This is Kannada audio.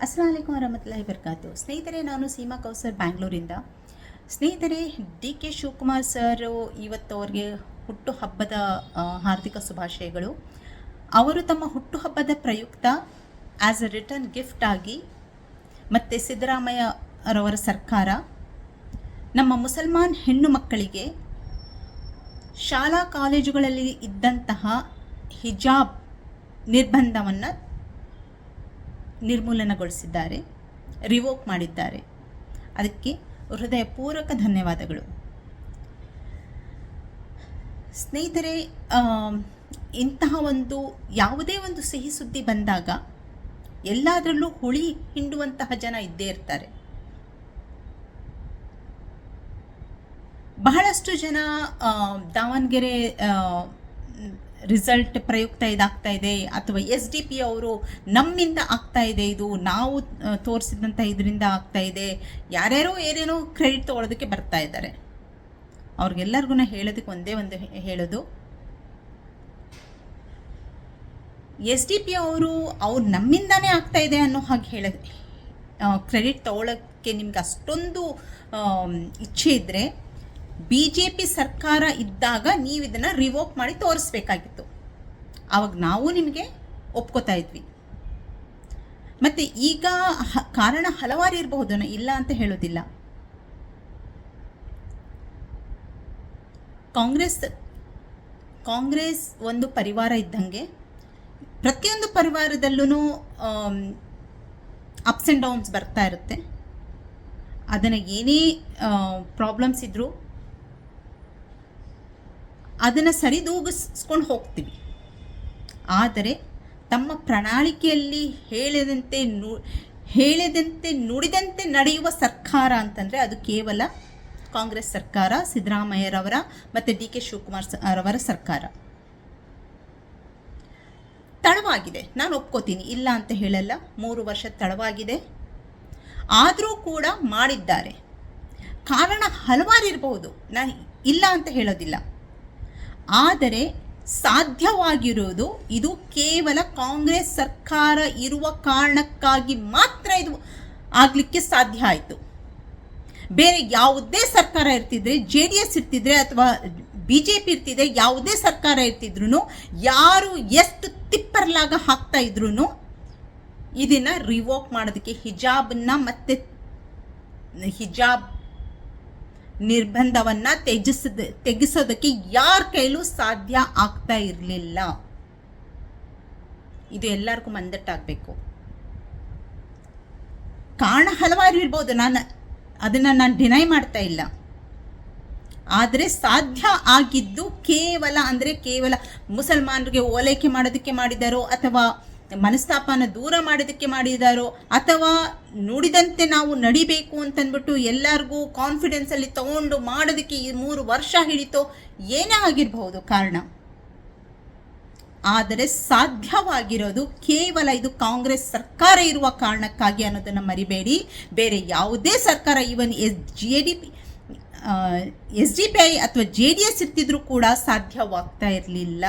ಅಸ್ಸಲಾಮು ಅಲೈಕುಂ ವರಹಮತುಲ್ಲಾಹಿ ಬರ್ಕಾತು. ಸ್ನೇಹಿತರೆ, ನಾನು ಸೀಮಾ ಕೌಸರ್ ಬ್ಯಾಂಗ್ಳೂರಿಂದ. ಸ್ನೇಹಿತರೆ, ಡಿ ಕೆ ಶಿವಕುಮಾರ್ ಸರ್ ಇವತ್ತು ಅವ್ರಿಗೆ ಹುಟ್ಟುಹಬ್ಬದ ಹಾರ್ದಿಕ ಶುಭಾಶಯಗಳು. ಅವರು ತಮ್ಮ ಹುಟ್ಟುಹಬ್ಬದ ಪ್ರಯುಕ್ತ ಆ್ಯಸ್ ಅ ರಿಟರ್ನ್ ಗಿಫ್ಟ್ ಆಗಿ ಮತ್ತು ಸಿದ್ದರಾಮಯ್ಯರವರ ಸರ್ಕಾರ ನಮ್ಮ ಮುಸಲ್ಮಾನ್ ಹೆಣ್ಣು ಮಕ್ಕಳಿಗೆ ಶಾಲಾ ಕಾಲೇಜುಗಳಲ್ಲಿ ಇದ್ದಂತಹ ಹಿಜಾಬ್ ನಿರ್ಬಂಧವನ್ನು ನಿರ್ಮೂಲನಗೊಳಿಸಿದ್ದಾರೆ, ರಿವೋಕ್ ಮಾಡಿದ್ದಾರೆ. ಅದಕ್ಕೆ ಹೃದಯಪೂರ್ವಕ ಧನ್ಯವಾದಗಳು. ಸ್ನೇಹಿತರೆ, ಇಂತಹ ಯಾವುದೇ ಒಂದು ಸಿಹಿ ಸುದ್ದಿ ಬಂದಾಗ ಎಲ್ಲದರಲ್ಲೂ ಹುಳಿ ಹಿಂಡುವಂತಹ ಜನ ಇದ್ದೇ ಇರ್ತಾರೆ. ಬಹಳಷ್ಟು ಜನ ದಾವಣಗೆರೆ ರಿಸಲ್ಟ್ ಪ್ರಯುಕ್ತ ಇದಾಗ್ತಾ ಇದೆ, ಅಥವಾ SDP ಅವರು ನಮ್ಮಿಂದ ಆಗ್ತಾ ಇದೆ, ಇದು ನಾವು ತೋರಿಸಿದಂಥ ಇದರಿಂದ ಆಗ್ತಾ ಇದೆ, ಯಾರ್ಯಾರೋ ಏನೇನೋ ಕ್ರೆಡಿಟ್ ತೊಗೊಳೋದಕ್ಕೆ ಬರ್ತಾ ಇದ್ದಾರೆ. ಅವ್ರಿಗೆಲ್ಲರಿಗೂ ಹೇಳೋದಕ್ಕೆ ಒಂದೇ ಹೇಳೋದು, SDP ಅವ್ರು ನಮ್ಮಿಂದಾನೇ ಆಗ್ತಾ ಇದೆ ಅನ್ನೋ ಹಾಗೆ ಕ್ರೆಡಿಟ್ ತೊಗೊಳಕ್ಕೆ ನಿಮ್ಗೆ ಅಷ್ಟೊಂದು ಇಚ್ಛೆ ಇದ್ದರೆ BJP ಸರ್ಕಾರ ಇದ್ದಾಗ ನೀವು ಇದನ್ನು ರಿವೋಕ್ ಮಾಡಿ ತೋರಿಸ್ಬೇಕಾಗಿತ್ತು. ಆವಾಗ ನಾವು ನಿಮಗೆ ಒಪ್ಕೋತಾ ಇದ್ವಿ. ಮತ್ತು ಈಗ ಕಾರಣ ಹಲವಾರು ಇರಬಹುದು, ಇಲ್ಲ ಅಂತ ಹೇಳೋದಿಲ್ಲ. ಕಾಂಗ್ರೆಸ್ ಒಂದು ಪರಿವಾರ ಇದ್ದಂಗೆ, ಪ್ರತಿಯೊಂದು ಪರಿವಾರದಲ್ಲೂ ಅಪ್ಸ್ ಆ್ಯಂಡ್ ಡೌನ್ಸ್ ಬರ್ತಾ ಇರುತ್ತೆ. ಅದನ್ನು ಏನೇ ಪ್ರಾಬ್ಲಮ್ಸ್ ಇದ್ದರೂ ಅದನ್ನು ಸರಿದೂಗಿಸ್ಕೊಂಡು ಹೋಗ್ತೀವಿ. ಆದರೆ ತಮ್ಮ ಪ್ರಣಾಳಿಕೆಯಲ್ಲಿ ಹೇಳಿದಂತೆ ನುಡಿದಂತೆ ನಡೆಯುವ ಸರ್ಕಾರ ಅಂತಂದರೆ ಅದು ಕೇವಲ ಕಾಂಗ್ರೆಸ್ ಸರ್ಕಾರ, ಸಿದ್ದರಾಮಯ್ಯರವರ ಮತ್ತು DK ಶಿವಕುಮಾರ್ ಅವರ ಸರ್ಕಾರ. ತಡವಾಗಿದೆ, ನಾನು ಒಪ್ಕೋತೀನಿ, ಇಲ್ಲ ಅಂತ ಹೇಳಲ್ಲ. 3 ವರ್ಷ ತಡವಾಗಿದೆ, ಆದರೂ ಕೂಡ ಮಾಡಿದ್ದಾರೆ. ಕಾರಣ ಹಲವಾರು ಇರಬಹುದು, ನಾನು ಇಲ್ಲ ಅಂತ ಹೇಳೋದಿಲ್ಲ. ಆದರೆ ಸಾಧ್ಯವಾಗಿರೋದು ಇದು ಕೇವಲ ಕಾಂಗ್ರೆಸ್ ಸರ್ಕಾರ ಇರುವ ಕಾರಣಕ್ಕಾಗಿ ಮಾತ್ರ ಇದು ಆಗಲಿಕ್ಕೆ ಸಾಧ್ಯ ಆಯಿತು. ಬೇರೆ ಯಾವುದೇ ಸರ್ಕಾರ ಇರ್ತಿದ್ರೆ, JDS ಇರ್ತಿದ್ರೆ ಅಥವಾ BJP ಇರ್ತಿದ್ರೆ, ಯಾವುದೇ ಸರ್ಕಾರ ಇರ್ತಿದ್ರು, ಯಾರು ಎಷ್ಟು ತಿಪ್ಪರ್ಲಾಗ ಹಾಕ್ತಾ ಇದ್ರು ಇದನ್ನು ರಿವೋಕ್ ಮಾಡೋದಕ್ಕೆ, ಹಿಜಾಬನ್ನು ಮತ್ತು ಹಿಜಾಬ್ ನಿರ್ಬಂಧವನ್ನು ತೆಗೆಸೋದಕ್ಕೆ ಯಾರ ಕೈಲೂ ಸಾಧ್ಯ ಆಗ್ತಾ ಇರಲಿಲ್ಲ. ಇದು ಎಲ್ಲರಿಗೂ ಮಂದಟ್ಟಾಗಬೇಕು. ಕಾರಣ ಹಲವಾರು ಇರ್ಬೋದು, ಅದನ್ನು ನಾನು ಡಿನೈ ಮಾಡ್ತಾ ಇಲ್ಲ. ಆದರೆ ಸಾಧ್ಯ ಆಗಿದ್ದು ಕೇವಲ ಮುಸಲ್ಮಾನರಿಗೆ ಓಲೈಕೆ ಮಾಡೋದಕ್ಕೆ ಮಾಡಿದಾರೋ, ಅಥವಾ ಮನಸ್ತಾಪನ ದೂರ ಮಾಡೋದಕ್ಕೆ ಮಾಡಿದಾರೋ, ಅಥವಾ ನುಡಿದಂತೆ ನಾವು ನಡಿಬೇಕು ಅಂತಂದ್ಬಿಟ್ಟು ಎಲ್ಲರಿಗೂ ಕಾನ್ಫಿಡೆನ್ಸಲ್ಲಿ ತಗೊಂಡು ಮಾಡೋದಕ್ಕೆ ಈ 3 ವರ್ಷ ಹಿಡಿತೋ, ಏನೇ ಆಗಿರಬಹುದು ಕಾರಣ. ಆದರೆ ಸಾಧ್ಯವಾಗಿರೋದು ಕೇವಲ ಇದು ಕಾಂಗ್ರೆಸ್ ಸರ್ಕಾರ ಇರುವ ಕಾರಣಕ್ಕಾಗಿ ಅನ್ನೋದನ್ನು ಮರಿಬೇಡಿ. ಬೇರೆ ಯಾವುದೇ ಸರ್ಕಾರ, ಈವನ್ SDP ಅಥವಾ JDS ಇರ್ತಿದ್ರು ಕೂಡ ಸಾಧ್ಯವಾಗ್ತಾ ಇರಲಿಲ್ಲ.